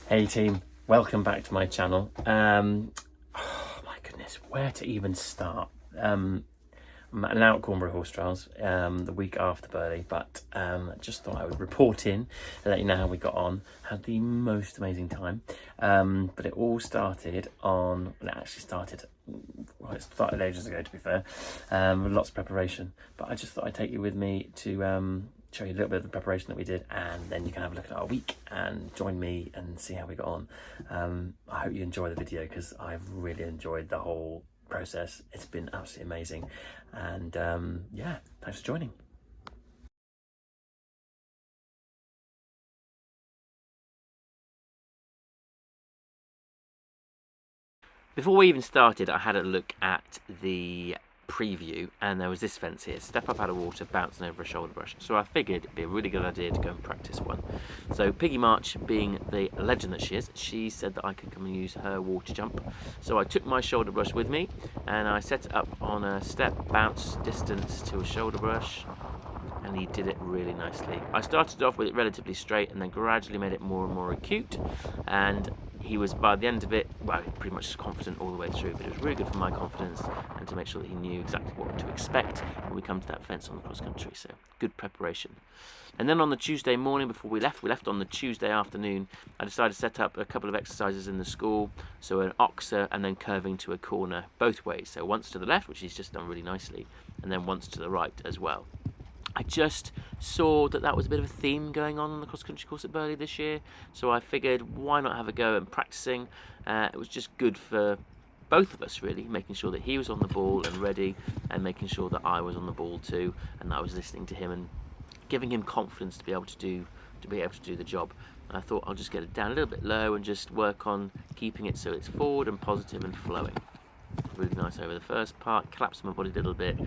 Hey team, welcome back to my channel. Oh my goodness, where to even start? I'm now at Burghley Horse Trials the week after Burghley, but just thought I would report in and let you know how we got on. Had the most amazing time, but it all started on, well, it actually started, well, it started ages ago to be fair, with lots of preparation, but I just thought I'd take you with me to show you a little bit of the preparation that we did, and then you can have a look at our week and join me and see how we got on. I hope you enjoy the video because I've really enjoyed the whole process. It's been absolutely amazing, and yeah, thanks for joining. Before we even started, I had a look at the preview, and there was this fence here, step up out of water, bouncing over a shoulder brush. So I figured it'd be a really good idea to go and practice one. So Piggy March, being the legend that she is, she said that I could come and use her water jump. So I took my shoulder brush with me and I set it up on a step bounce distance to a shoulder brush, and he did it really nicely. I started off with it relatively straight and then gradually made it more and more acute, and he was, by the end of it, well, pretty much confident all the way through, but it was really good for my confidence and to make sure that he knew exactly what to expect when we come to that fence on the cross country. So good preparation. And then on the Tuesday morning before we left on the Tuesday afternoon, I decided to set up a couple of exercises in the school. So an oxer and then curving to a corner both ways. So once to the left, which he's just done really nicely, and then once to the right as well. I just saw that that was a bit of a theme going on the cross-country course at Burghley this year, so I figured why not have a go at practicing. It was just good for both of us really, making sure that he was on the ball and ready, and making sure that I was on the ball too, and I was listening to him and giving him confidence to be able to do the job. And I thought I'll just get it down a little bit low and just work on keeping it so it's forward and positive and flowing. Really nice over the first part, collapsed my body a little bit,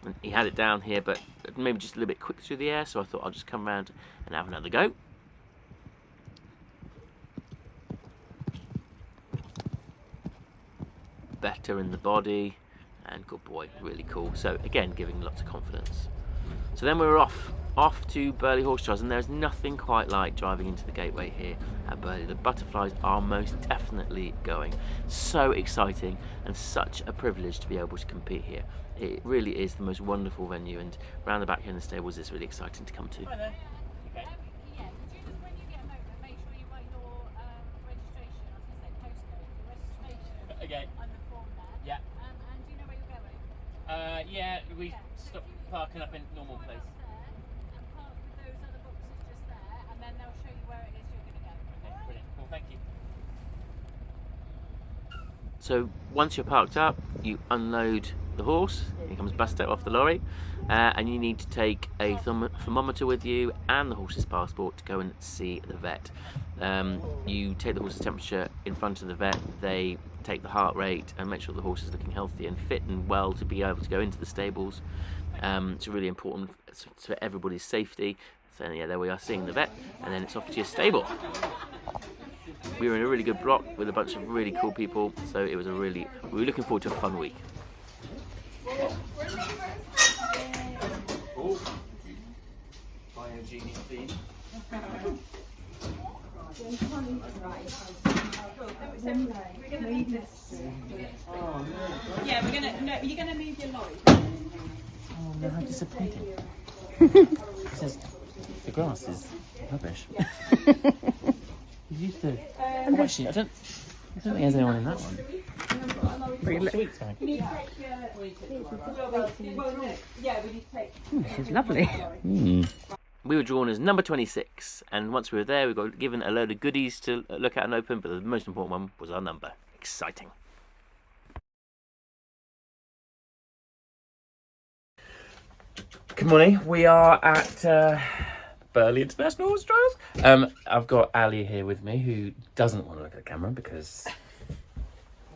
and he had it down here but maybe just a little bit quick through the air, so I thought I'll just come around and have another go. Better in the body, and good boy, really cool. So again, giving lots of confidence. So then we were off to Burghley Horse Trials, and there's nothing quite like driving into the gateway here at Burghley. The butterflies are most definitely going. So exciting and such a privilege to be able to compete here. It really is the most wonderful venue, and round the back here in the stables is really exciting to come to. Hi there. Okay. Yeah, could you just, when you get a moment, make sure you write your registration, I was going to say postcode, your registration Okay. on the form there. Yeah. And do you know where you're going? Yeah, we So stopped if you parking up in normal pull place. up there and park with those other boxes just there, and then they'll show you where it is you're going to go. Okay, brilliant. Cool, thank you. So once you're parked up, you unload the horse, he comes busted off the lorry, and you need to take a thermometer with you and the horse's passport to go and see the vet. You take the horse's temperature in front of the vet, they take the heart rate and make sure the horse is looking healthy and fit and well to be able to go into the stables. It's really important for everybody's safety. So yeah, there we are seeing the vet, and then it's off to your stable. We were in a really good block with a bunch of really cool people, so it was we were looking forward to a fun week. Yeah, we're going to, no, you're going to move your lorry. Oh no, how disappointing. It says the grass is rubbish. You used to. Oh, actually, I don't think there's anyone in that one. Sweet tag. She's lovely. We were drawn as number 26, and once we were there, we got given a load of goodies to look at and open, but the most important one was our number. Exciting. Good morning. We are at Burghley International Horse Trials. I've got Ali here with me, who doesn't want to look at the camera because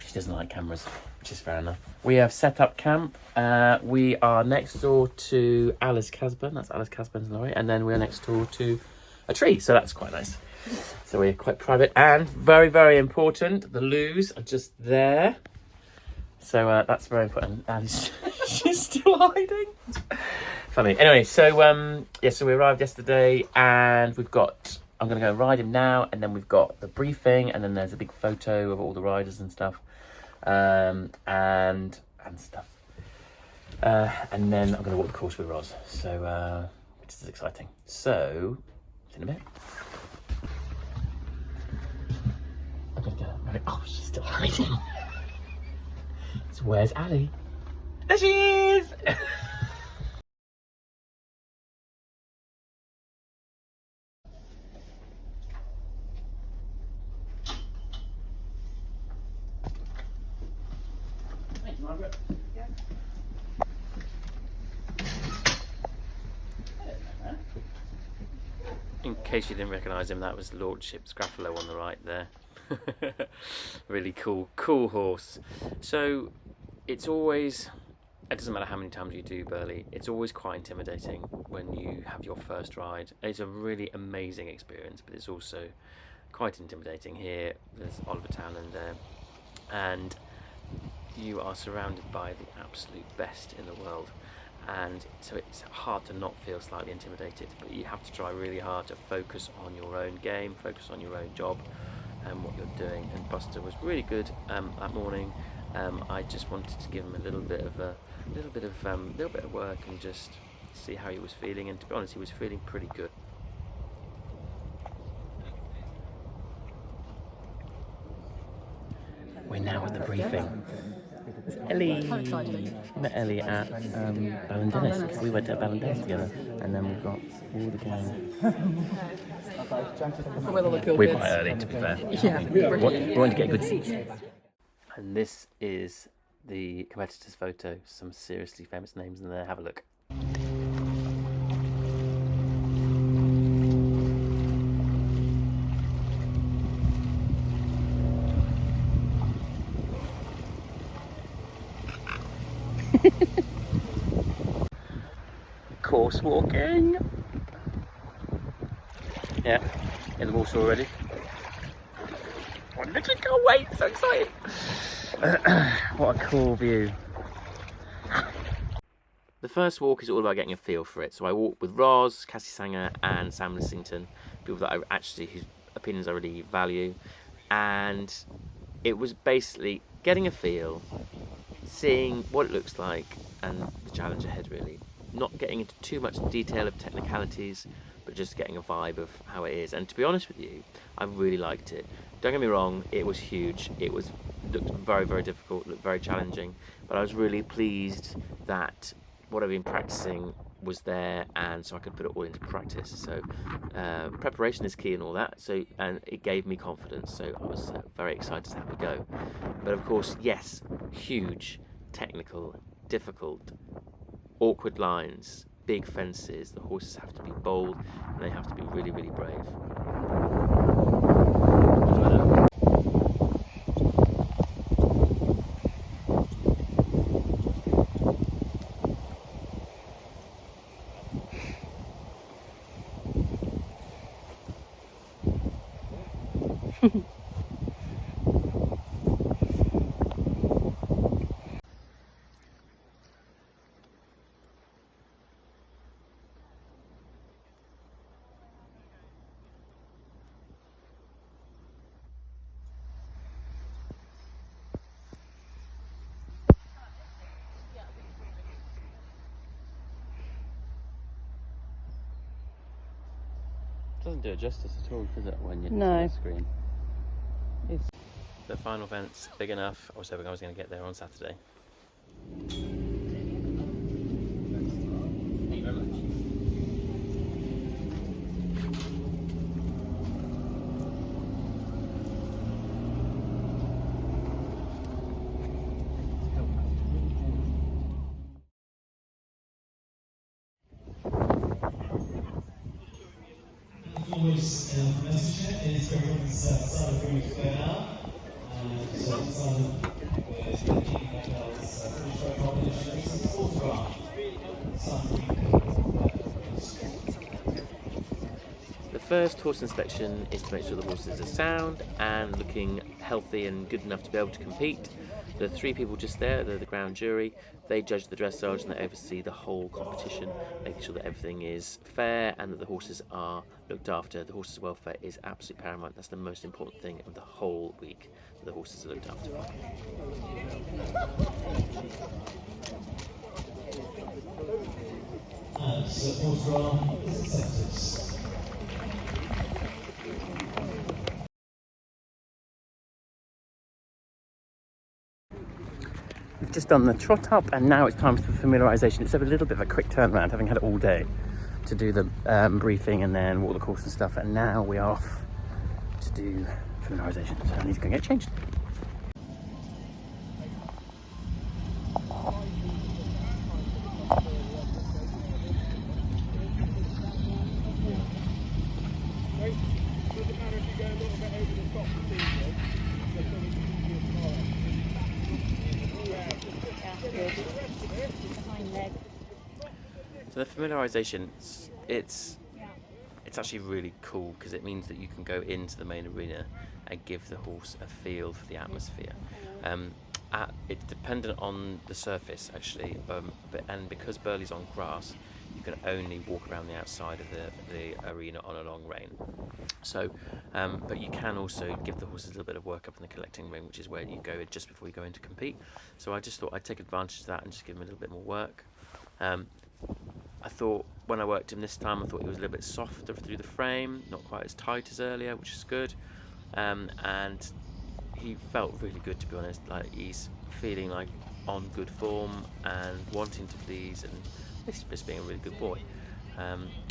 she doesn't like cameras, which is fair enough. We have set up camp. We are next door to Alice Casburn. That's Alice Casburn's lorry, and then we're next door to a tree, so that's quite nice. So we're quite private, and very, very important, the loos are just there. So that's very important. Alice, she's still hiding. Funny. Anyway, so yeah, so we arrived yesterday, and we've got I'm going to go and ride him now, and then we've got the briefing, and then there's a big photo of all the riders and stuff, and stuff. And then I'm going to walk the course with Roz, so which is exciting. So, see in a bit. I'm going to go. Oh, she's still hiding. So where's Ali? There she is! Thank you, Margaret. Yeah. In case you didn't recognise him, that was Lordship Scraffalo on the right there. Really cool horse. So it's always, it doesn't matter how many times you do Burghley, it's always quite intimidating when you have your first ride. It's a really amazing experience, but it's also quite intimidating. Here there's Oliver Townend there, and you are surrounded by the absolute best in the world, and so it's hard to not feel slightly intimidated, but you have to try really hard to focus on your own game, focus on your own job and what you're doing. And Buster was really good that morning. I just wanted to give him a little bit of work and just see how he was feeling, and to be honest, he was feeling pretty good. We're now at the briefing. It's Ellie. How exciting. We met Ellie at Ballindennis. We went to Ballindennis together, and then we've got all the gang. We're quite early, to be fair. Yeah. We want to get good seats. And this is the competitors' photo. Some seriously famous names in there. Have a look. Course walking. Yeah, in the water already. I literally can't wait, so excited. What a cool view. The first walk is all about getting a feel for it. So I walked with Roz, Cassie Sanger and Sam Lissington, people that whose opinions I really value. And it was basically getting a feel, seeing what it looks like and the challenge ahead really. Not getting into too much detail of technicalities, but just getting a vibe of how it is. And to be honest with you, I really liked it. Don't get me wrong, it was huge. It looked very, very difficult, looked very challenging, but I was really pleased that what I've been practicing was there, and so I could put it all into practice. So preparation is key and all that, so, and it gave me confidence, so I was very excited to have a go. But of course, yes, huge, technical, difficult, awkward lines, big fences. The horses have to be bold and they have to be really, really brave. Doesn't do it justice at all, does it, when you're on the screen? The final event's big enough. I was hoping I was going to get there on Saturday. Thank you very much. Always message it, and it's very good to start of bringing it now. So it's on the first horse inspection is to make sure the horses are sound and looking healthy and good enough to be able to compete. The three people just there, they're the ground jury. They judge the dressage and they oversee the whole competition, making sure that everything is fair and that the horses are looked after. The horses' welfare is absolutely paramount. That's the most important thing of the whole week, that the horses are looked after. And so fourth round is accepted. We've just done the trot up and now it's time for familiarisation. It's a little bit of a quick turnaround, having had it all day to do the briefing and then walk the course and stuff, and now we are off to do familiarisation. So I need to go and get changed. So the familiarisation, it's actually really cool because it means that you can go into the main arena and give the horse a feel for the atmosphere. It's dependent on the surface actually, and because Burghley's on grass, you can only walk around the outside of the arena on a long rein. So, but you can also give the horses a little bit of work up in the collecting ring, which is where you go just before you go in to compete. So I just thought I'd take advantage of that and just give him a little bit more work. I thought when I worked him this time, I thought he was a little bit softer through the frame, not quite as tight as earlier, which is good. And he felt really good, to be honest. Like, he's feeling like on good form and wanting to please, and just being a really good boy.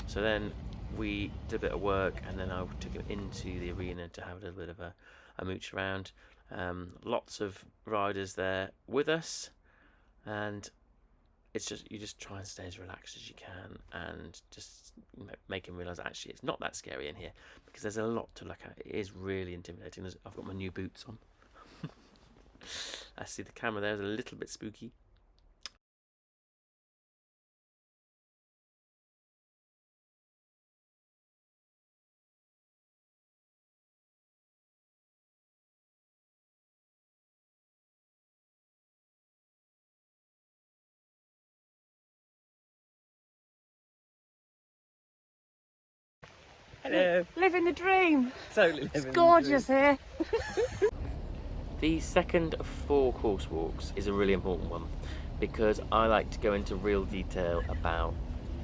So then we did a bit of work, and then I took him into the arena to have a little bit of a mooch around. Lots of riders there with us, and it's just, you just try and stay as relaxed as you can and just make him realise actually it's not that scary in here, because there's a lot to look at. It is really intimidating. I've got my new boots on. I see the camera there is a little bit spooky. Hello. Living the dream. Totally. It's gorgeous here. The second of 4 course walks is a really important one, because I like to go into real detail about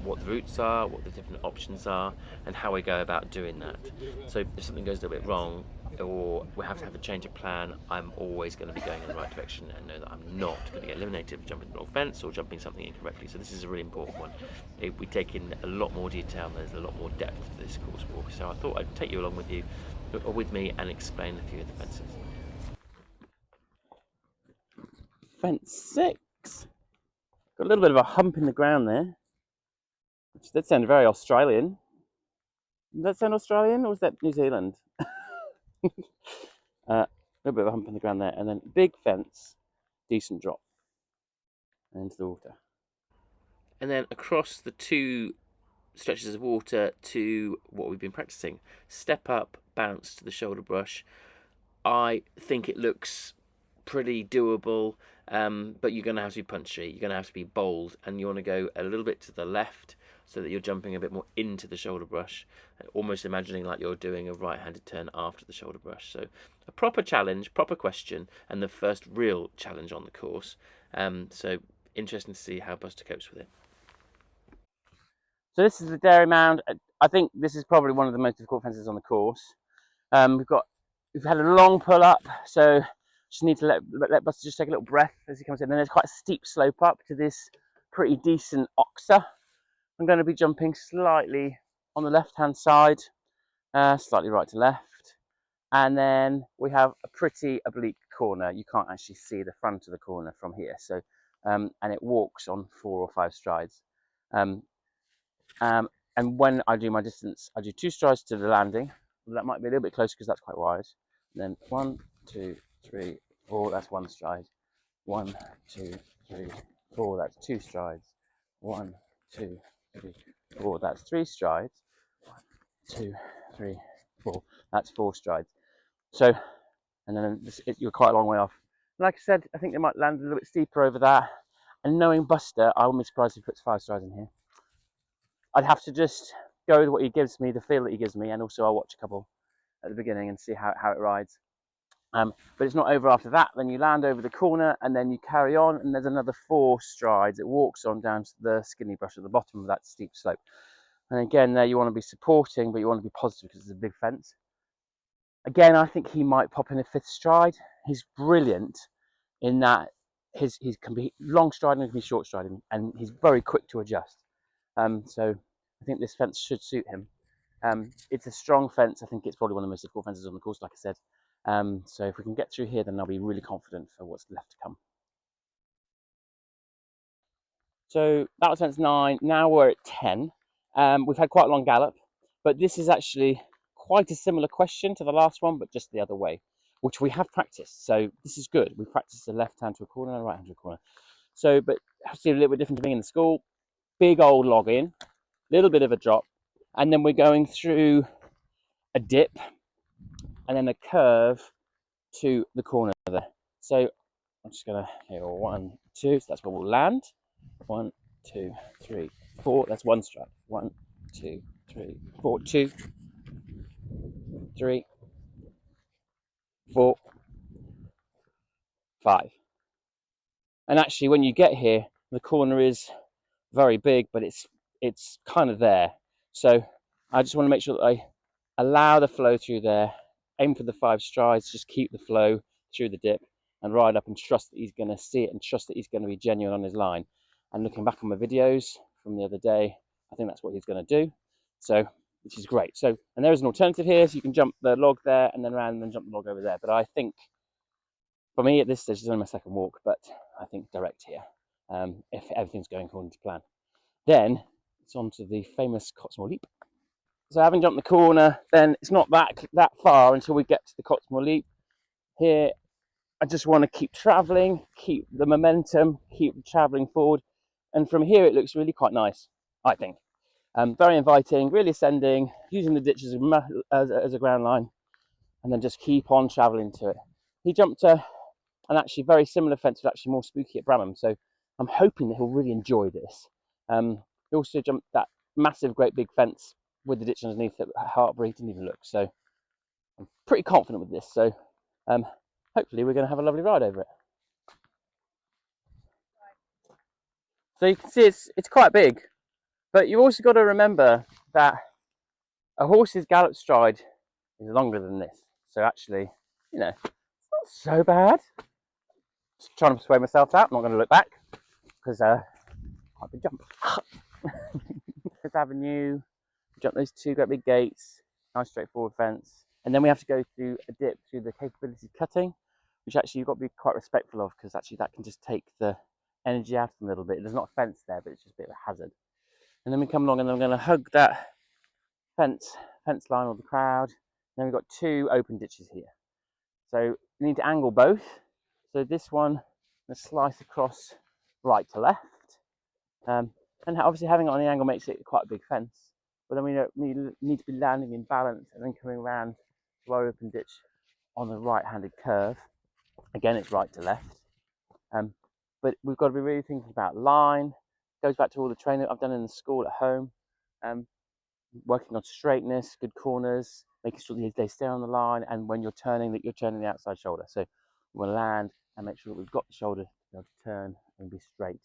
what the routes are, what the different options are, and how we go about doing that. So if something goes a little bit wrong, or we have to have a change of plan, I'm always going to be going in the right direction and know that I'm not going to get eliminated for jumping the wrong fence or jumping something incorrectly. So this is a really important one. We take in a lot more detail and there's a lot more depth to this course walk. So I thought I'd take you along with me and explain a few of the fences. Fence 6. Got a little bit of a hump in the ground there, which did sound very Australian. Did that sound Australian, or was that New Zealand? A little bit of a hump in the ground there, and then big fence, decent drop into the water. And then across the 2 stretches of water to what we've been practicing. Step up, bounce to the shoulder brush. I think it looks pretty doable, but you're going to have to be punchy, you're going to have to be bold, and you want to go a little bit to the left so that you're jumping a bit more into the shoulder brush, almost imagining like you're doing a right-handed turn after the shoulder brush. So a proper challenge, proper question, and the first real challenge on the course. So interesting to see how Buster copes with it. So this is the dairy mound. I think this is probably one of the most difficult fences on the course. We've had a long pull up, so just need to let Buster just take a little breath as he comes in. And then there's quite a steep slope up to this pretty decent oxer. I'm going to be jumping slightly on the left-hand side, slightly right to left. And then we have a pretty oblique corner. You can't actually see the front of the corner from here. So, and it walks on 4 or 5 strides. And when I do my distance, I do 2 strides to the landing. That might be a little bit closer because that's quite wide. And then 1, 2, 3, 4, that's 1 stride. 1, 2, 3, 4, that's 2 strides. 1, 2, 3, 4, that's 3 strides. 1, 2, 3, 4, that's 4 strides. So, and then you're quite a long way off. Like I said, I think they might land a little bit steeper over that. And knowing Buster, I wouldn't be surprised if he puts 5 strides in here. I'd have to just go with what he gives me, the feel that he gives me, and also I'll watch a couple at the beginning and see how it rides. But it's not over after that. Then you land over the corner and then you carry on, and there's another 4 strides. It walks on down to the skinny brush at the bottom of that steep slope. And again, there you want to be supporting, but you want to be positive because it's a big fence. Again, I think he might pop in a 5th stride. He's brilliant in that he can be long striding and can be short striding, and he's very quick to adjust. So I think this fence should suit him. It's a strong fence. I think it's probably one of the most difficult fences on the course, like I said. So if we can get through here, then I'll be really confident for what's left to come. So that was fence 9. Now we're at 10. We've had quite a long gallop, but this is actually quite a similar question to the last one, but just the other way, which we have practiced. So this is good. We practiced the left hand to a corner and the right hand to a corner. So, but it's a little bit different to being in the school. Big old log in, little bit of a drop, and then we're going through a dip and then a curve to the corner there. So I'm just gonna go 1, 2. So that's where we'll land. 1, 2, 3, 4. That's 1 stride. 1, 2, 3, 4. 2, 3, 4, 5. And actually, when you get here, the corner is very big, but it's kind of there. So I just want to make sure that I allow the flow through there. Aim for the 5 strides. Just keep the flow through the dip and ride up and trust that he's going to see it and trust that he's going to be genuine on his line. And looking back on my videos from the other day, I think that's what he's going to do. So, which is great. So, and there is an alternative here, so you can jump the log there and then around and then jump the log over there. But I think, for me at this stage, it's only my 2nd walk, but I think direct here, if everything's going according to plan. Then it's on to the famous Cottesmore Leap. So having jumped the corner, then it's not that far until we get to the Cottesmore Leap. Here, I just want to keep travelling, keep the momentum, keep travelling forward. And from here, it looks really quite nice, I think. Very inviting, really ascending, using the ditch as a ground line, and then just keep on travelling to it. He jumped an actually very similar fence, but actually more spooky at Bramham. So I'm hoping that he'll really enjoy this. He also jumped that massive, great big fence with the ditch underneath it. Heartbreak, didn't even look. So I'm pretty confident with this. So hopefully we're going to have a lovely ride over it. So you can see it's quite big, but you've also got to remember that a horse's gallop stride is longer than this. So actually, you know, it's not so bad. Just trying to persuade myself that I'm not going to look back because quite a big jump. Fifth Avenue, jump those 2 great big gates, nice straightforward fence, and then we have to go through a dip through the capability cutting, which actually you've got to be quite respectful of because actually that can just take the energy out of them a little bit. There's not a fence there, but it's just a bit of a hazard. And then we come along and then I'm going to hug that fence line or the crowd. And then we've got 2 open ditches here. So you need to angle both. So this one, I'm going to slice across right to left. And obviously having it on the angle makes it quite a big fence. But then we need to be landing in balance and then coming around to our open ditch on the right-handed curve. Again, it's right to left. But we've got to be really thinking about line. Goes back to all the training I've done in the school at home. Working on straightness, good corners, making sure that they stay on the line, and when you're turning, that you're turning the outside shoulder. So we'll land and make sure that we've got the shoulder to be able to turn and be straight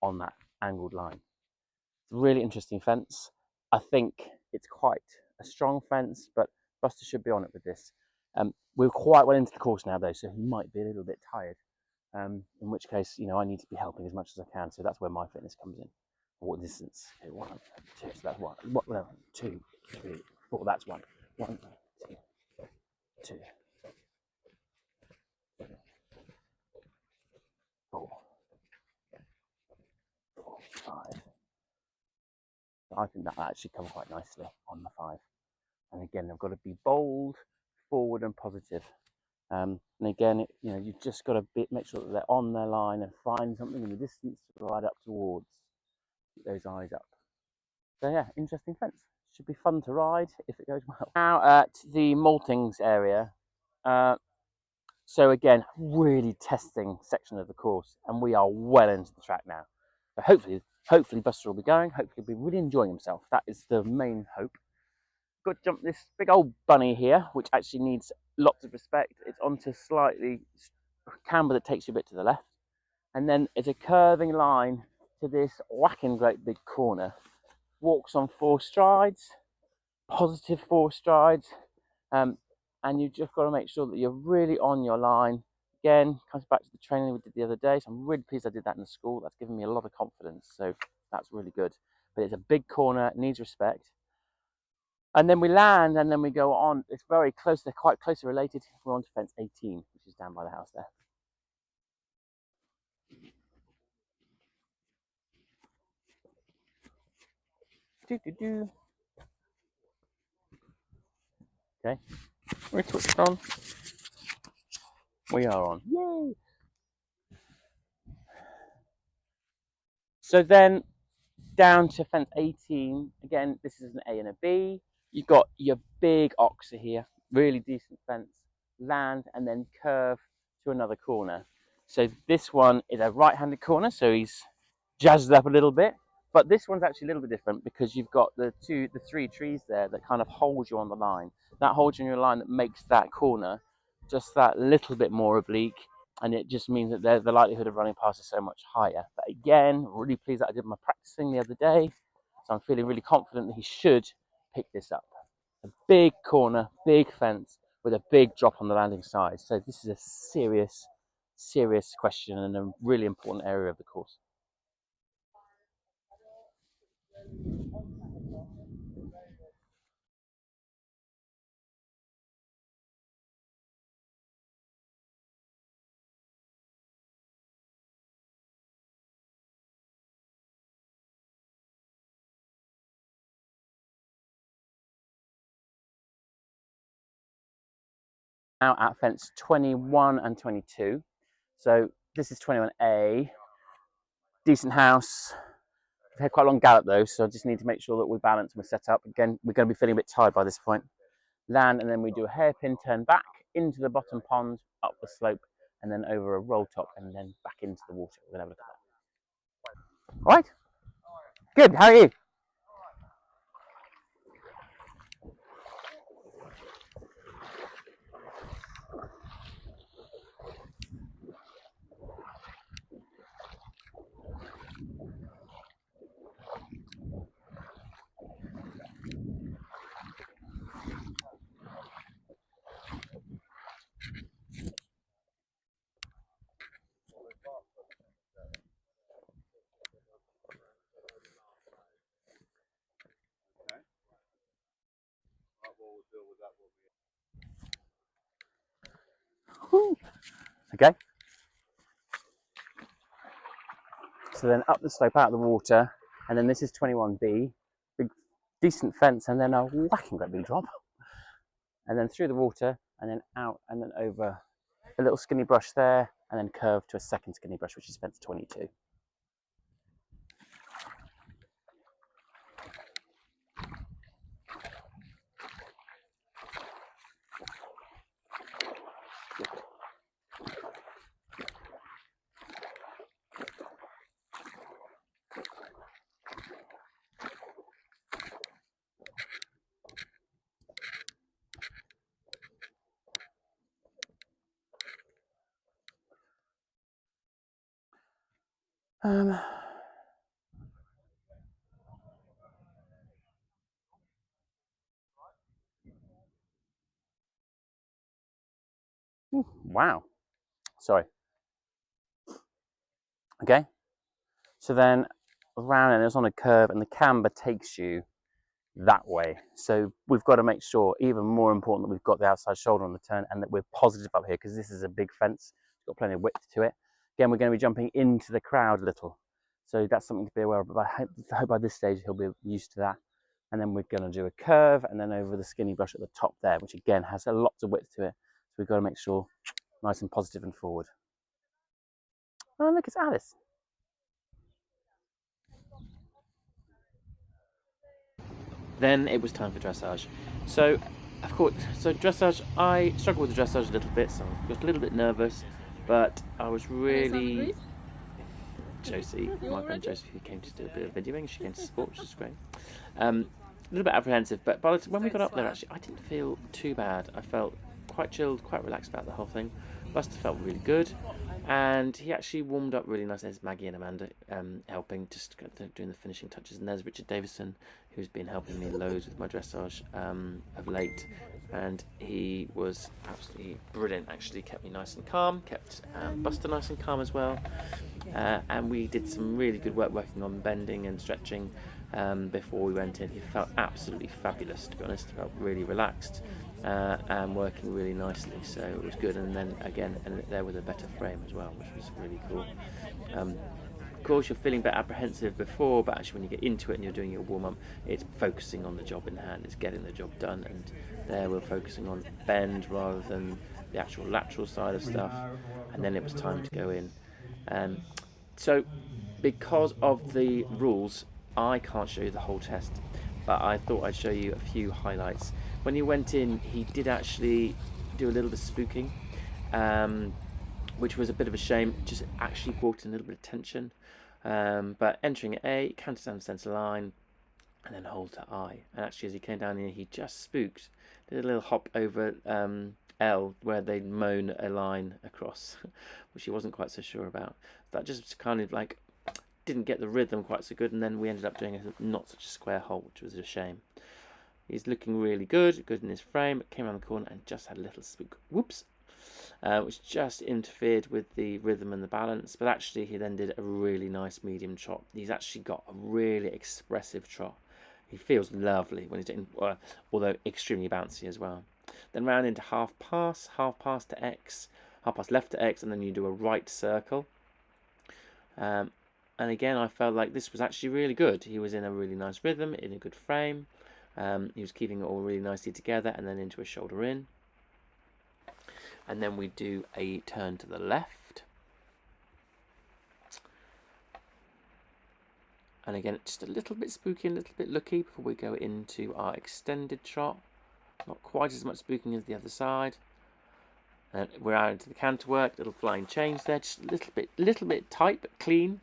on that angled line. It's a really interesting fence. I think it's quite a strong fence, but Buster should be on it with this. We're quite well into the course now though, so he might be a little bit tired. In which case, you know, I need to be helping as much as I can, so that's where my fitness comes in. What distance? Okay, 1, 2, so that's 1, 2, 3, 4, that's 1. 1, 2, 3, 4, 5. I think that actually comes quite nicely on the 5. And again, they've got to be bold, forward, and positive. And again, you know, you've just got to make sure that they're on their line and find something in the distance to ride up towards. Keep those eyes up. So yeah, interesting fence. Should be fun to ride if it goes well. Now at the Maltings area, So again, really testing section of the course, and we are well into the track now. So hopefully Buster will be going. Hopefully he'll be really enjoying himself. That is the main hope. Got to jump this big old bunny here, which actually needs lots of respect. It's onto slightly camber that takes you a bit to the left, and then it's a curving line to this whacking great big corner. Walks on 4 strides, positive 4 strides, and you've just got to make sure that you're really on your line. Again, comes back to the training we did the other day, so I'm really pleased I did that in the school. That's given me a lot of confidence, so that's really good. But it's a big corner, it needs respect. And then we land, and then we go on. It's very close, they're quite closely related. We're on to fence 18, which is down by the house there. Doo-doo-doo. Okay, we're switched on. We are on. Yay! So then down to fence 18. Again, this is an A and a B. You've got your big oxer here, really decent fence, land, and then curve to another corner. So this one is a right-handed corner, so he's jazzed up a little bit. But this one's actually a little bit different because you've got the 3 trees there that kind of hold you on the line. That holds you on your line that makes that corner just that little bit more oblique, and it just means that the likelihood of running past is so much higher. But again, really pleased that I did my practicing the other day, so I'm feeling really confident that he should pick this up. A big corner, big fence with a big drop on the landing side. So this is a serious question and a really important area of the course. Now at fence 21 and 22. So this is 21A, decent house. We've had quite a long gallop though, so I just need to make sure that we're balanced and we're set up. Again, we're going to be feeling a bit tired by this point. Land, and then we do a hairpin turn back into the bottom pond, up the slope, and then over a roll top, and then back into the water. We're going to have a look at that. All right? Good, how are you? Okay. So then up the slope, out of the water, and then this is 21B, big decent fence, and then a whacking great big drop, and then through the water, and then out, and then over a little skinny brush there, and then curve to a second skinny brush, which is fence 22. Wow. Sorry. Okay. So then around, and it's on a curve, and the camber takes you that way. So we've got to make sure, even more important, that we've got the outside shoulder on the turn and that we're positive up here, because this is a big fence. It's got plenty of width to it. Again, we're going to be jumping into the crowd a little. So that's something to be aware of. But I hope by this stage he'll be used to that. And then we're going to do a curve and then over the skinny brush at the top there, which again has a lot of width to it. So we've got to make sure nice and positive and forward. Oh, look, it's Alice. Then it was time for dressage. So of course, so dressage, I struggled with the dressage a little bit, so I was a little bit nervous, but I was really... Josie, my friend Josie, who came to do a bit of videoing, she came to support, which is great. A little bit apprehensive, but when we got up there, actually, I didn't feel too bad. I felt quite chilled, quite relaxed about the whole thing. Buster felt really good, and he actually warmed up really nice. There's Maggie and Amanda helping, just doing the finishing touches, and there's Richard Davison, who's been helping me loads with my dressage of late, and he was absolutely brilliant. Actually, kept me nice and calm, kept Buster nice and calm as well, and we did some really good work working on bending and stretching before we went in. He felt absolutely fabulous, to be honest. Felt really relaxed and working really nicely, so it was good. And then again, and there with a better frame as well, which was really cool. Of course, you're feeling a bit apprehensive before, but actually when you get into it and you're doing your warm-up, it's focusing on the job in hand, it's getting the job done, and there we're focusing on bend rather than the actual lateral side of stuff. And then it was time to go in. So because of the rules, I can't show you the whole test, but I thought I'd show you a few highlights. When he went in, he did actually do a little bit of spooking, which was a bit of a shame. Just actually brought in a little bit of tension. But entering at A, counted down the centre line, and then hold to I. And actually, as he came down here, he just spooked. Did a little hop over L, where they'd mown a line across, which he wasn't quite so sure about. That just kind of like didn't get the rhythm quite so good, and then we ended up doing not such a square hole, which was a shame. He's looking really good in his frame. Came around the corner and just had a little spook. Whoops. Which just interfered with the rhythm and the balance, but actually he then did a really nice medium trot. He's actually got a really expressive trot. He feels lovely when he's doing, although extremely bouncy as well. Then round into half pass to X, half pass left to X, and then you do a right circle. And again, I felt like this was actually really good. He was in a really nice rhythm, in a good frame. He was keeping it all really nicely together, and then into a shoulder in. And then we do a turn to the left. And again, just a little bit spooky, a little bit looky before we go into our extended trot. Not quite as much spooking as the other side. And we're out into the canter work, little flying change there, just a little bit tight but clean.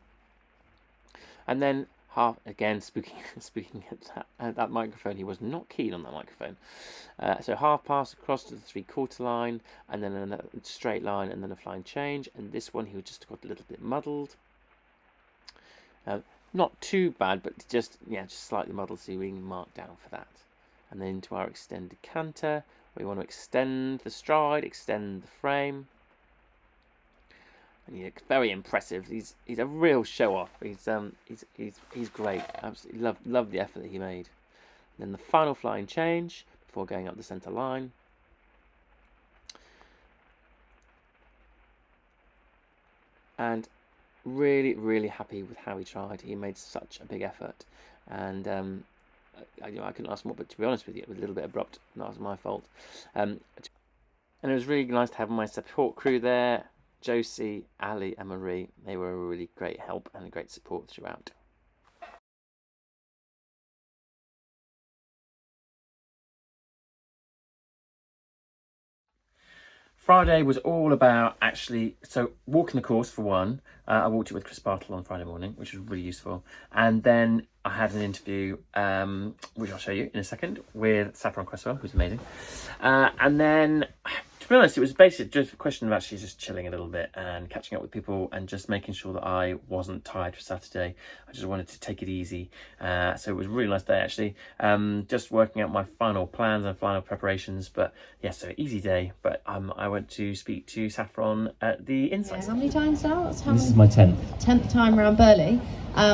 And then half again speaking at that microphone. He was not keen on that microphone. So half pass across to the 3/4 line, and then a straight line, and then a flying change. And this one he just got a little bit muddled. Not too bad, but just slightly muddled, so we can mark down for that. And then into our extended canter, we want to extend the stride, extend the frame. And he's very impressive. He's a real show off. He's great. Absolutely love the effort that he made. And then the final flying change before going up the centre line. And really happy with how he tried. He made such a big effort, and I couldn't ask more. But to be honest with you, it was a little bit abrupt. That was my fault. And it was really nice to have my support crew there. Josie, Ali and Marie, they were a really great help and a great support throughout. Friday was all about walking the course for one. I walked it with Chris Bartle on Friday morning, which was really useful. And then I had an interview, which I'll show you in a second, with Saffron Cresswell, who's amazing. And then, to be honest, it was basically just a question of actually just chilling a little bit and catching up with people and just making sure that I wasn't tired for Saturday. I just wanted to take it easy. So it was a really nice day, actually. Just working out my final plans and final preparations. But yeah, so easy day. But I went to speak to Saffron at the Insight. Yeah, how many times now? This is my 10th. 10th time around Burghley.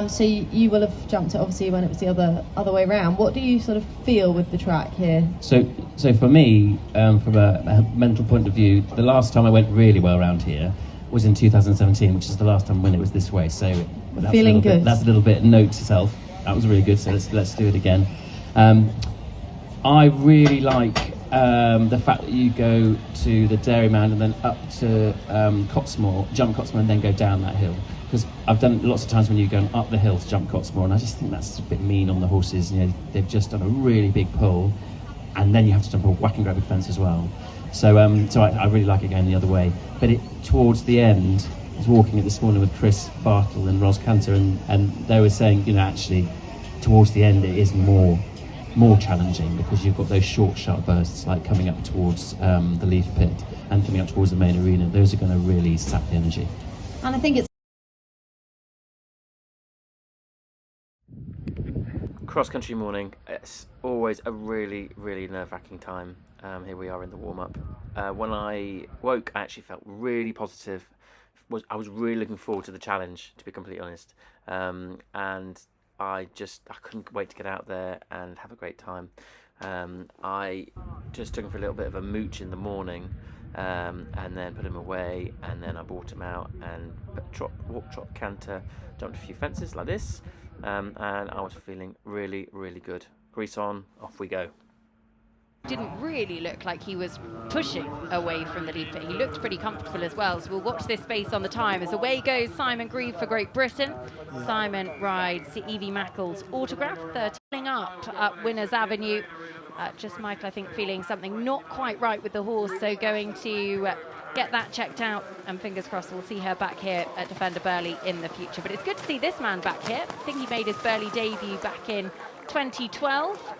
So you will have jumped it obviously when it was the other way round. What do you sort of feel with the track here? So for me, from a mental point of view, the last time I went really well around here was in 2017, which is the last time when it was this way. So that's feeling good. That's a little bit note to self. That was really good. So let's do it again. I really like the fact that you go to the Dairymound and then up to Cottesmore, jump Cottesmore, and then go down that hill. Because I've done lots of times when you're going up the hill to jump Cottesmore, and I just think that's a bit mean on the horses. They've just done a really big pull. and then you have to jump a whacking great big fence as well. So I really like it going the other way. But towards the end, I was walking it this morning with Chris Bartle and Ros Cantor, and they were saying, actually, towards the end it is more challenging, because you've got those short, sharp bursts, like coming up towards the leaf pit and coming up towards the main arena. Those are going to really sap the energy. And I think it's cross-country morning. It's always a really, really nerve-wracking time. Here we are in the warm-up. When I woke, I actually felt really positive. I was really looking forward to the challenge, to be completely honest. And I couldn't wait to get out there and have a great time. I just took him for a little bit of a mooch in the morning, and then put him away, and then I brought him out and walk, trot, canter, jumped a few fences like this. And I was feeling really, really good. Grease on, off we go. Didn't really look like he was pushing away from the lead pit. He looked pretty comfortable as well, so we'll watch this space on the time. As away goes Simon Grieve for Great Britain. Simon rides Evie Mackle's Autograph, 13 up Winners Avenue. Just Michael, I think, feeling something not quite right with the horse, so going to get that checked out, and fingers crossed we'll see her back here at Defender Burghley in the future. But it's good to see this man back here. I think he made his Burghley debut back in 2012.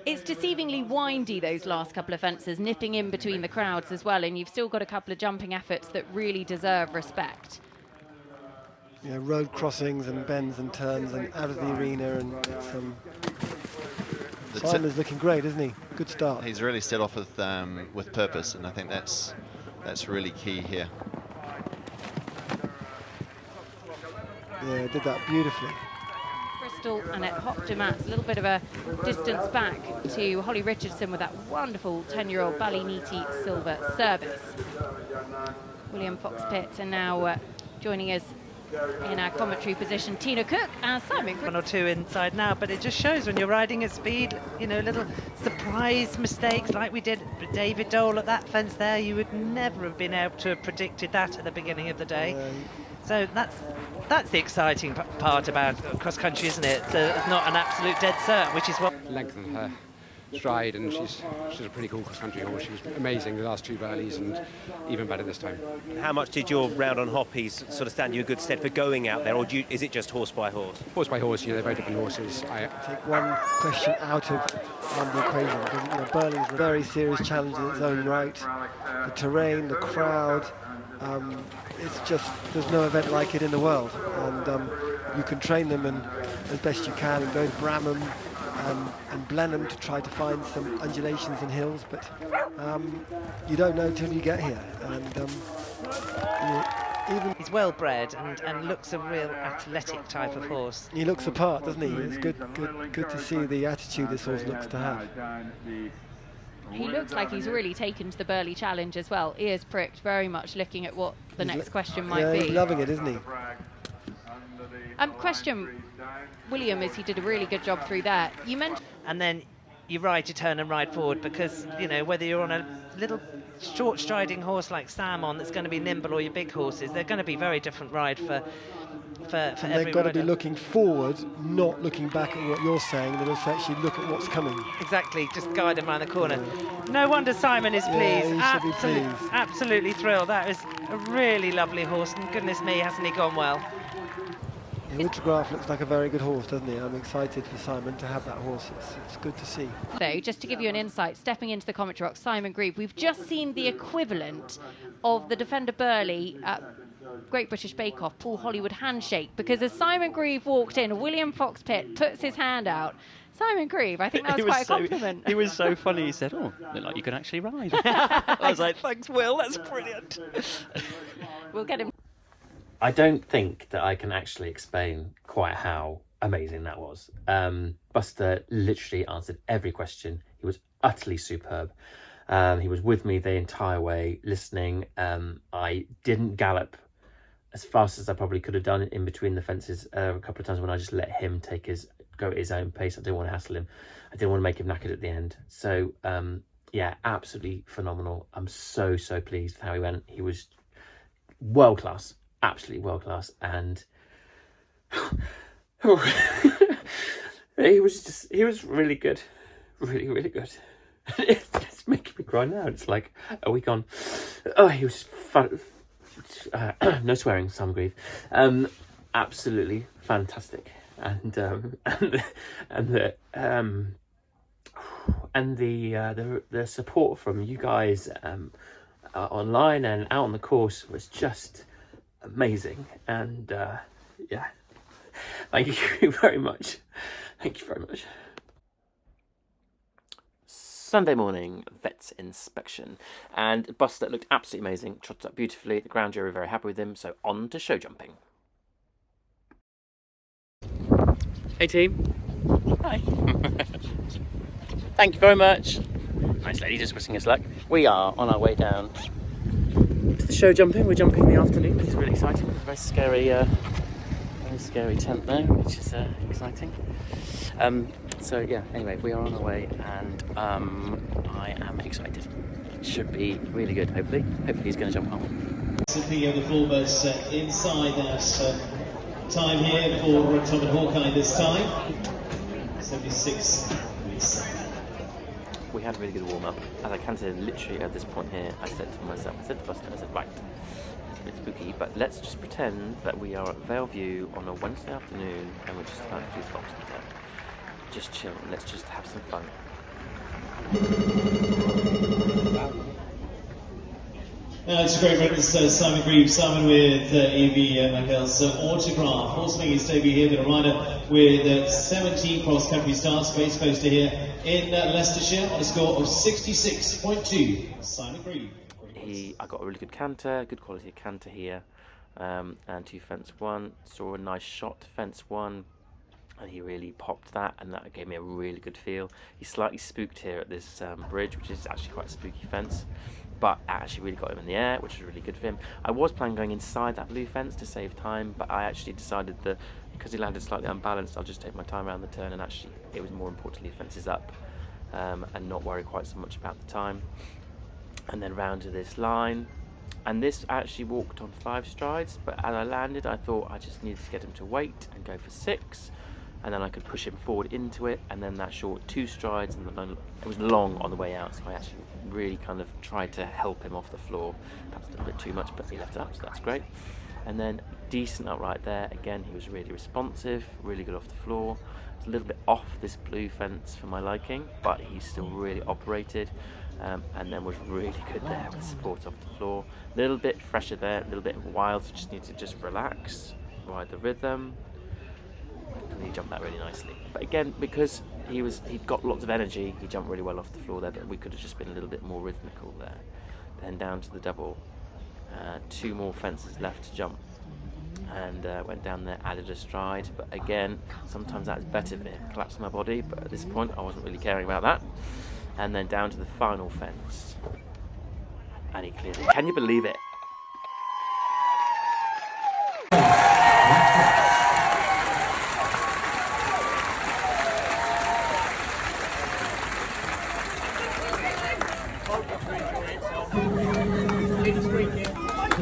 It's deceivingly windy, those last couple of fences, nipping in between the crowds as well, and you've still got a couple of jumping efforts that really deserve respect. Yeah, road crossings and bends and turns and out of the arena, and Simon's looking great, isn't he? Good start. He's really set off with purpose, and I think that's really key here. Yeah, did that beautifully. Crystal and it hopped to Matt's a little bit of a distance back to Holly Richardson with that wonderful 10-year-old Balliniti silver service. William Fox-Pitt, and now joining us in our commentary position, Tina Cook and Simon. One or two inside now, but it just shows when you're riding at speed, little surprise mistakes like we did with David Dole at that fence there. You would never have been able to have predicted that at the beginning of the day. So that's the exciting part about cross country, isn't it? So it's not an absolute dead cert, which is what lengthened her stride, and she's a pretty cool cross country horse. She was amazing the last two Burgleys, and even better this time. How much did your round on Hoppies sort of stand you in good stead for going out there, or is it just horse by horse? Horse by horse, they're very different horses. Take one question out of the equation, because Burghley's a very serious challenge in its own right. The terrain, the crowd, it's just, there's no event like it in the world, and you can train them and as best you can, and go to Bramham and Blenheim to try to find some undulations and hills, but you don't know till you get here. And even he's well bred and looks a real athletic type of horse. He looks the part, doesn't he? It's good to see the attitude this horse looks to have. He looks like he's really taken to the Burghley challenge as well. Ears pricked, very much looking at what the next question might be. He's loving it, isn't he? Question, William, is he did a really good job through that. You mentioned, and then you ride, you turn and ride forward, because whether you're on a little short striding horse like Salmon that's going to be nimble, or your big horses, they're going to be very different ride for every they've got to rider. be looking forward, not looking back at what you're saying. They must actually look at what's coming. Exactly, just guide them around the corner. No wonder Simon is pleased. Yeah, he should be pleased. Absolutely thrilled. That is a really lovely horse, and goodness me, hasn't he gone well? The Autograph looks like a very good horse, doesn't he? I'm excited for Simon to have that horse. It's good to see. though, just to give you an insight, stepping into the commentary box, Simon Grieve, we've just seen the equivalent of the Defender Burghley Great British Bake Off Paul Hollywood handshake, because as Simon Grieve walked in, William Fox-Pitt puts his hand out. Simon Grieve, I think that was quite a compliment. It was so funny. He said, "Oh, look like you can actually ride." I was like, "Thanks, Will. That's brilliant." We'll get him. I don't think that I can actually explain quite how amazing that was. Buster literally answered every question. He was utterly superb. He was with me the entire way, listening. I didn't gallop as fast as I probably could have done in between the fences a couple of times, when I just let him go at his own pace. I didn't want to hassle him. I didn't want to make him knackered at the end. So yeah, absolutely phenomenal. I'm so pleased with how he went. He was world class, absolutely world class, and he was really good, really good. It's making me cry now. It's like a week on. Oh, he was fun. No swearing, Sam Grieve. Absolutely fantastic, and the support from you guys online and out on the course was just amazing. And yeah, thank you very much. Thank you very much. Sunday morning vet's inspection, and Buster looked absolutely amazing, trotted up beautifully. The ground jury were very happy with him, so on to show jumping. Hey team. Hi. Thank you very much. Nice lady just wishing us luck. We are on our way down to the show jumping. We're jumping in the afternoon, which is really exciting. There's a very scary tent there, which is exciting. So yeah, anyway, we are on our way, and I am excited. Should be really good, hopefully. Hopefully he's going to jump well. Simply the full birds inside that time here for Tom and Hawkeye this time. 76. We had a really good warm-up. As I canted literally at this point here, I said to myself, I said to Buster, I said, right, it's a bit spooky, but let's just pretend that we are at Vale View on a Wednesday afternoon and we're just about to do Fox Hunter. Just chill and let's just have some fun. It's a great reference, Simon Grieve. Simon with Evie McHale's autograph. Also making his debut here, the rider with 17 cross-country starts, based close to here in Leicestershire on a score of 66.2. Simon Grieve. I got a really good canter, good quality of canter here, and 2 fence 1. Saw a nice shot to fence 1. And he really popped that, and that gave me a really good feel. He's slightly spooked here at this bridge, which is actually quite a spooky fence, but I actually really got him in the air, which was really good for him. I was planning going inside that blue fence to save time, but I actually decided that because he landed slightly unbalanced, I'll just take my time around the turn, and actually it was more important to leave fences up and not worry quite so much about the time. And then round to this line, and this actually walked on 5 strides, but as I landed I thought I just needed to get him to wait and go for 6. And then I could push him forward into it, and then that short 2 strides, and then it was long on the way out, so I actually really kind of tried to help him off the floor. Perhaps a little bit too much, but he left it up, so that's great. And then decent up right there. Again, he was really responsive, really good off the floor. It's a little bit off this blue fence for my liking, but he still really operated, and then was really good there with support off the floor. A little bit fresher there, a little bit wild, so just need to just relax, ride the rhythm. And he jumped that really nicely. But again, because he'd got lots of energy, he jumped really well off the floor there, but we could have just been a little bit more rhythmical there. Then down to the double. 2 more fences left to jump. And went down there, added a stride. But again, sometimes that's better if it collapsed my body, but at this point I wasn't really caring about that. And then down to the final fence. And he cleared it. Can you believe it?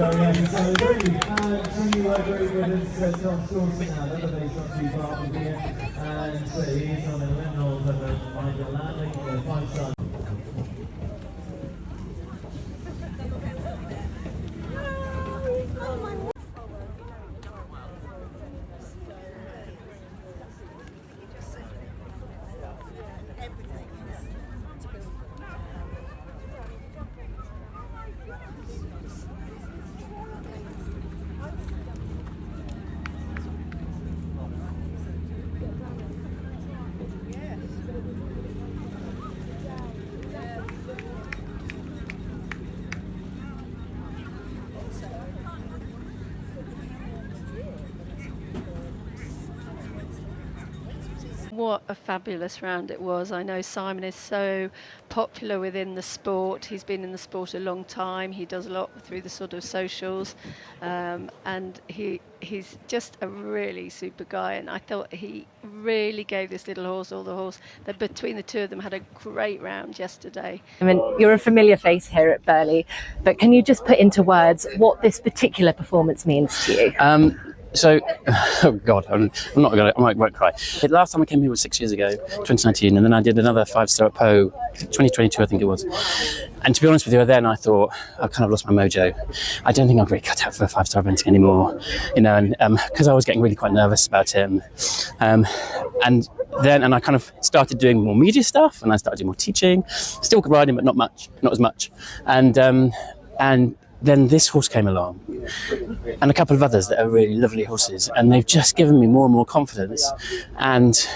So very good with Tom Sawson now, another base not too far from here, and he's on a windmill of Michael Landing, 5-star. What a fabulous round it was. I know Simon is so popular within the sport. He's been in the sport a long time. He does a lot through the sort of socials, and he's just a really super guy, and I thought he really gave this little horse all the horse. That between the two of them had a great round yesterday. I mean, you're a familiar face here at Burghley, but can you just put into words what this particular performance means to you? So, oh God, I won't cry. The last time I came here was 6 years ago, 2019, and then I did another 5-star at Poe, 2022 I think it was. And to be honest with you, then I thought I kind of lost my mojo. I don't think I'm really cut out for 5-star eventing anymore, you know, and because I was getting really quite nervous about it. And I kind of started doing more media stuff, and I started doing more teaching, still riding, but not as much. And then this horse came along, and a couple of others that are really lovely horses, and they've just given me more and more confidence. And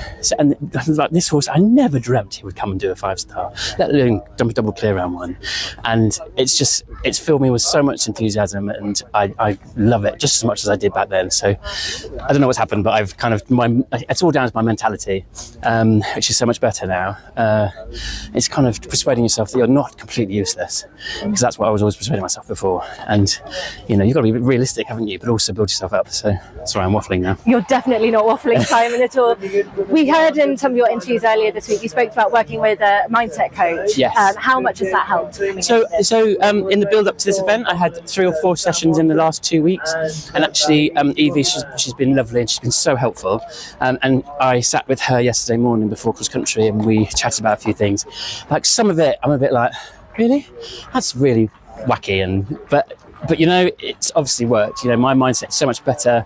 like this horse, I never dreamt he would come and do a 5-star, let alone jump a double clear round one. And it's filled me with so much enthusiasm, and I love it just as much as I did back then. So I don't know what's happened, but I've kind of it's all down to my mentality, which is so much better now. It's kind of persuading yourself that you're not completely useless, because that's what I was always persuading myself before. And you know, you've got to be realistic, haven't you, but also build yourself up. So sorry, I'm waffling now. You're definitely not waffling, Simon, at all. We heard in some of your interviews earlier this week you spoke about working with a mindset coach. Yes. How much has that helped? So in the build up to this event, I had 3 or 4 sessions in the last 2 weeks, and actually Evie, she's been lovely and she's been so helpful. And I sat with her yesterday morning before cross country, and we chatted about a few things. Like some of it, I'm a bit like, really? That's really wacky, but you know, it's obviously worked. You know, my mindset's so much better.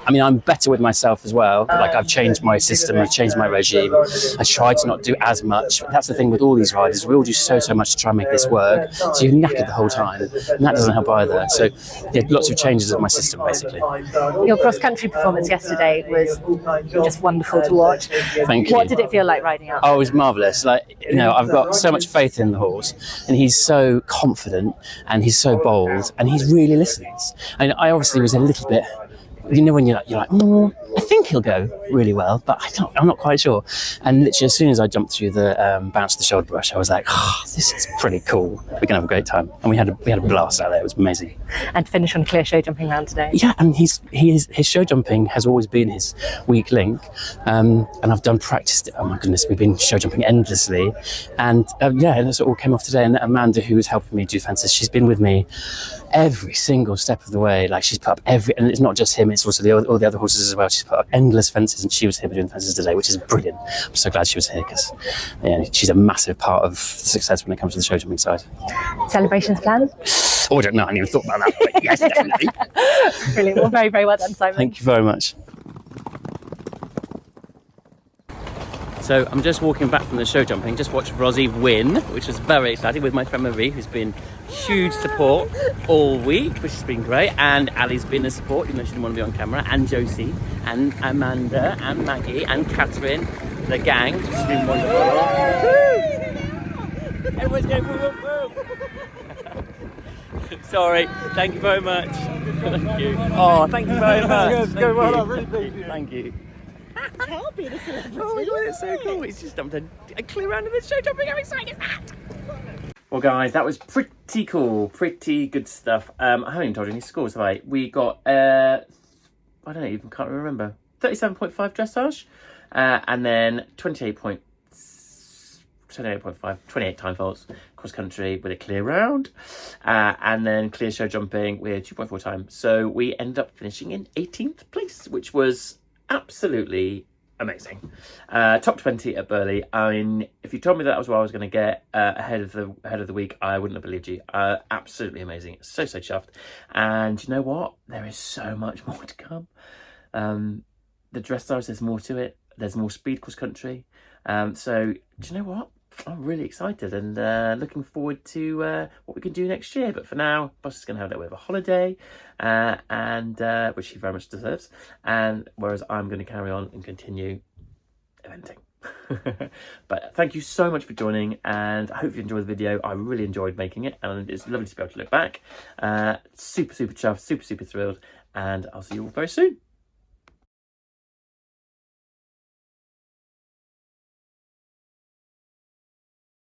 I mean, I'm better with myself as well. Like, I've changed my system, I've changed my regime. I try to not do as much. That's the thing with all these riders. We all do so much to try and make this work. So you're knackered the whole time, and that doesn't help either. So yeah, lots of changes in my system, basically. Your cross-country performance yesterday was just wonderful to watch. Thank you. What did it feel like riding out? Oh, it was marvellous. Like, you know, I've got so much faith in the horse, and he's so confident, and he's so bold, and he really listens. And I obviously was a little bit, you know, when you're like, I think he'll go really well, but I'm not quite sure. And literally, as soon as I jumped through the bounce of the shoulder brush, I was like, oh, this is pretty cool. We're gonna have a great time. And we had a blast out there. It was amazing. And to finish on a clear show jumping round today. Yeah, and his show jumping has always been his weak link. And I've done practice. Oh my goodness, we've been show jumping endlessly. And yeah, and it all came off today. And Amanda, who was helping me do fences, she's been with me every single step of the way. Like, she's put up and it's not just him, it's also all the other horses as well. She's put up endless fences, and she was here doing fences today, which is brilliant. I'm so glad she was here, because she's a massive part of the success when it comes to the show jumping side. Celebrations planned? Oh, I don't know, I hadn't even thought about that, but yes, definitely. Brilliant. Well, very, very well done, Simon. Thank you very much. So I'm just walking back from the show jumping, just watched Rosie win, which was very exciting, with my friend Marie, who's been huge support all week, which has been great, and Ali's been a support, even though she didn't want to be on camera, and Josie, and Amanda, and Maggie, and Catherine, the gang, which has been wonderful. Everyone's going woo woo woo. Sorry, thank you very much. Thank you. Oh, thank you very much. Go well done, really pleased. Thank you. Can't be a celebrity. Oh my god, it's so cool. He's just jumped a clear round in the show jumping. How exciting is that? Well, guys, that was pretty cool. Pretty good stuff. I haven't even told you any scores, have I? We got, I don't even can't remember. 37.5 dressage, and then 28.5, 28 time faults cross country with a clear round, and then clear show jumping with 2.4 time. So we ended up finishing in 18th place, which was absolutely amazing. Top 20 at Burghley. I mean, if you told me that was what I was going to get ahead of the week, I wouldn't have believed you. Absolutely amazing. So chuffed. And you know what? There is so much more to come. The dressage, there's more to it. There's more speed cross country. So do you know what? I'm really excited and looking forward to what we can do next year. But for now, Boss is going to have a little bit of a holiday, and which he very much deserves. And whereas I'm going to carry on and continue eventing. But thank you so much for joining, and I hope you enjoyed the video. I really enjoyed making it, and it's lovely to be able to look back. Super chuffed, super thrilled, and I'll see you all very soon.